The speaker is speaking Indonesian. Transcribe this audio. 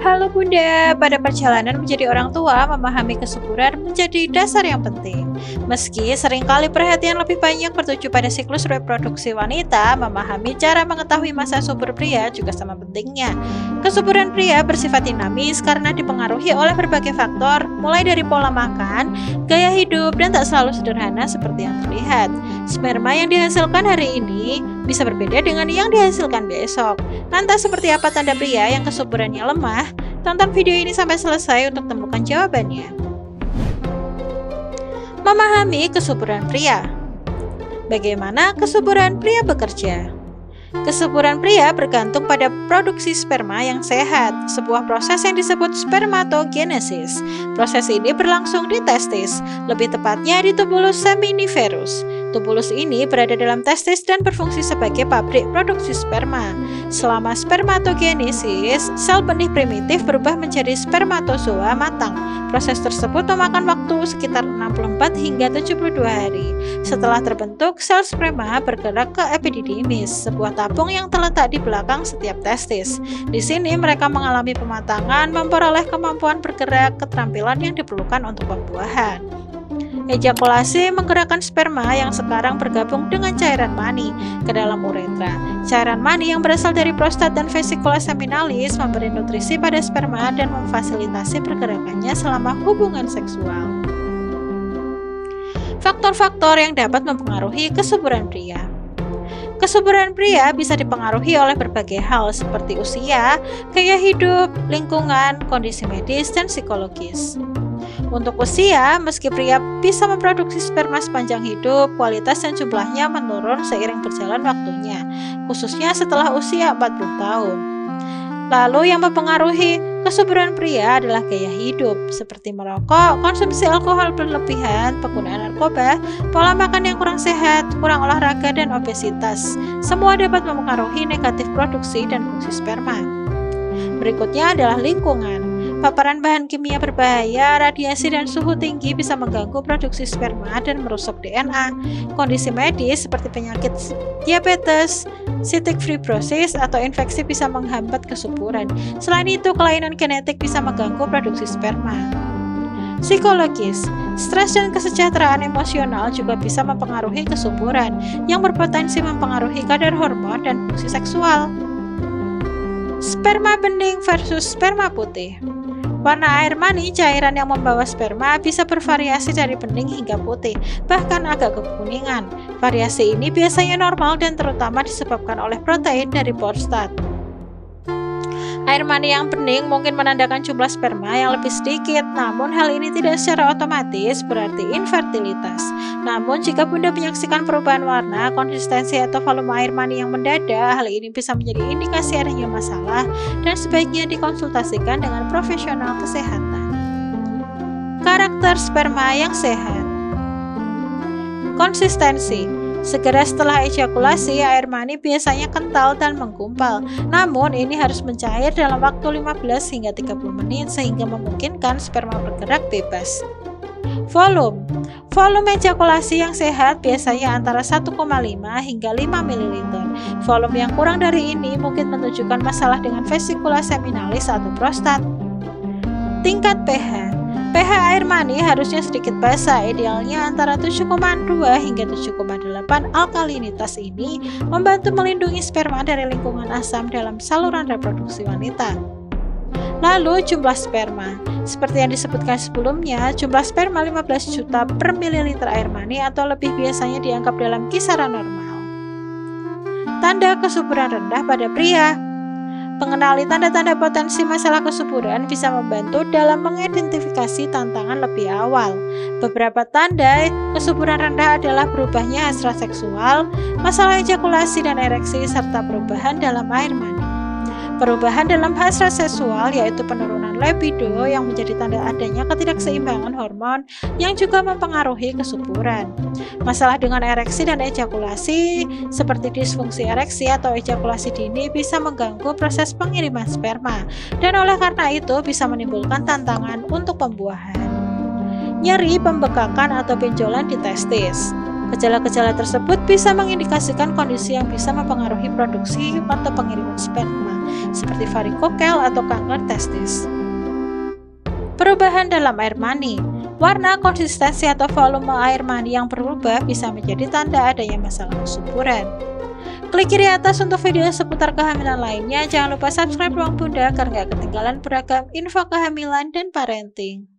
Halo Bunda, pada perjalanan menjadi orang tua, memahami kesuburan menjadi dasar yang penting. Meski seringkali perhatian lebih banyak bertuju pada siklus reproduksi wanita, memahami cara mengetahui masa subur pria juga sama pentingnya. Kesuburan pria bersifat dinamis karena dipengaruhi oleh berbagai faktor, mulai dari pola makan, gaya hidup, dan tak selalu sederhana seperti yang terlihat. Sperma yang dihasilkan hari ini bisa berbeda dengan yang dihasilkan besok. Lantas seperti apa tanda pria yang kesuburannya lemah? Tonton video ini sampai selesai untuk temukan jawabannya. Memahami kesuburan pria. Bagaimana kesuburan pria bekerja? Kesuburan pria bergantung pada produksi sperma yang sehat, sebuah proses yang disebut spermatogenesis. Proses ini berlangsung di testis, lebih tepatnya di tubulus seminiferus. Tubulus ini berada dalam testis dan berfungsi sebagai pabrik produksi sperma. Selama spermatogenesis, sel benih primitif berubah menjadi spermatozoa matang. Proses tersebut memakan waktu sekitar 64 hingga 72 hari. Setelah terbentuk, sel sperma bergerak ke epididymis, sebuah tabung yang terletak di belakang setiap testis. Di sini mereka mengalami pematangan, memperoleh kemampuan bergerak, keterampilan yang diperlukan untuk pembuahan. Ejakulasi menggerakkan sperma yang sekarang bergabung dengan cairan mani ke dalam uretra. Cairan mani yang berasal dari prostat dan vesikula seminalis memberi nutrisi pada sperma dan memfasilitasi pergerakannya selama hubungan seksual. Faktor-faktor yang dapat mempengaruhi kesuburan pria. Kesuburan pria bisa dipengaruhi oleh berbagai hal seperti usia, gaya hidup, lingkungan, kondisi medis, dan psikologis. Untuk usia, meski pria bisa memproduksi sperma sepanjang hidup, kualitas dan jumlahnya menurun seiring berjalan waktunya, khususnya setelah usia 40 tahun. Lalu yang mempengaruhi kesuburan pria adalah gaya hidup, seperti merokok, konsumsi alkohol berlebihan, penggunaan narkoba, pola makan yang kurang sehat, kurang olahraga, dan obesitas. Semua dapat mempengaruhi negatif produksi dan fungsi sperma. Berikutnya adalah lingkungan. Paparan bahan kimia berbahaya, radiasi, dan suhu tinggi bisa mengganggu produksi sperma dan merusak DNA. Kondisi medis seperti penyakit diabetes, cystic fibrosis, atau infeksi bisa menghambat kesuburan. Selain itu, kelainan genetik bisa mengganggu produksi sperma. Psikologis, stres dan kesejahteraan emosional juga bisa mempengaruhi kesuburan, yang berpotensi mempengaruhi kadar hormon dan fungsi seksual. Sperma bening versus sperma putih. Warna air mani cairan yang membawa sperma bisa bervariasi dari bening hingga putih, bahkan agak kekuningan. Variasi ini biasanya normal dan terutama disebabkan oleh protein dari prostat. Air mani yang bening mungkin menandakan jumlah sperma yang lebih sedikit, namun hal ini tidak secara otomatis berarti infertilitas. Namun jika Bunda menyaksikan perubahan warna, konsistensi, atau volume air mani yang mendadak, hal ini bisa menjadi indikasi adanya masalah dan sebaiknya dikonsultasikan dengan profesional kesehatan. Karakter sperma yang sehat. Konsistensi. Segera setelah ejakulasi, air mani biasanya kental dan menggumpal. Namun ini harus mencair dalam waktu 15 hingga 30 menit sehingga memungkinkan sperma bergerak bebas. Volume. Volume ejakulasi yang sehat biasanya antara 1,5 hingga 5 ml. Volume yang kurang dari ini mungkin menunjukkan masalah dengan vesikula seminalis atau prostat. Tingkat pH. pH air mani harusnya sedikit basa, idealnya antara 7,2 hingga 7,8. Alkalinitas ini membantu melindungi sperma dari lingkungan asam dalam saluran reproduksi wanita. Lalu jumlah sperma. Seperti yang disebutkan sebelumnya, jumlah sperma 15 juta per mililiter air mani atau lebih biasanya dianggap dalam kisaran normal. Tanda kesuburan rendah pada pria. Mengenali tanda-tanda potensi masalah kesuburan bisa membantu dalam mengidentifikasi tantangan lebih awal. Beberapa tanda kesuburan rendah adalah berubahnya hasrat seksual, masalah ejakulasi dan ereksi, serta perubahan dalam air mani. Perubahan dalam hasrat seksual yaitu penurunan libido yang menjadi tanda adanya ketidakseimbangan hormon yang juga mempengaruhi kesuburan. Masalah dengan ereksi dan ejakulasi seperti disfungsi ereksi atau ejakulasi dini bisa mengganggu proses pengiriman sperma dan oleh karena itu bisa menimbulkan tantangan untuk pembuahan. Nyeri, pembekakan, atau benjolan di testis. Gejala-gejala tersebut bisa mengindikasikan kondisi yang bisa mempengaruhi produksi atau pengiriman sperma. seperti varikokel atau kanker testis. Perubahan dalam air mani. Warna, konsistensi, atau volume air mani yang berubah bisa menjadi tanda adanya masalah kesuburan. Klik kiri atas untuk video seputar kehamilan lainnya. Jangan lupa subscribe Ruang Bunda agar gak ketinggalan beragam info kehamilan dan parenting.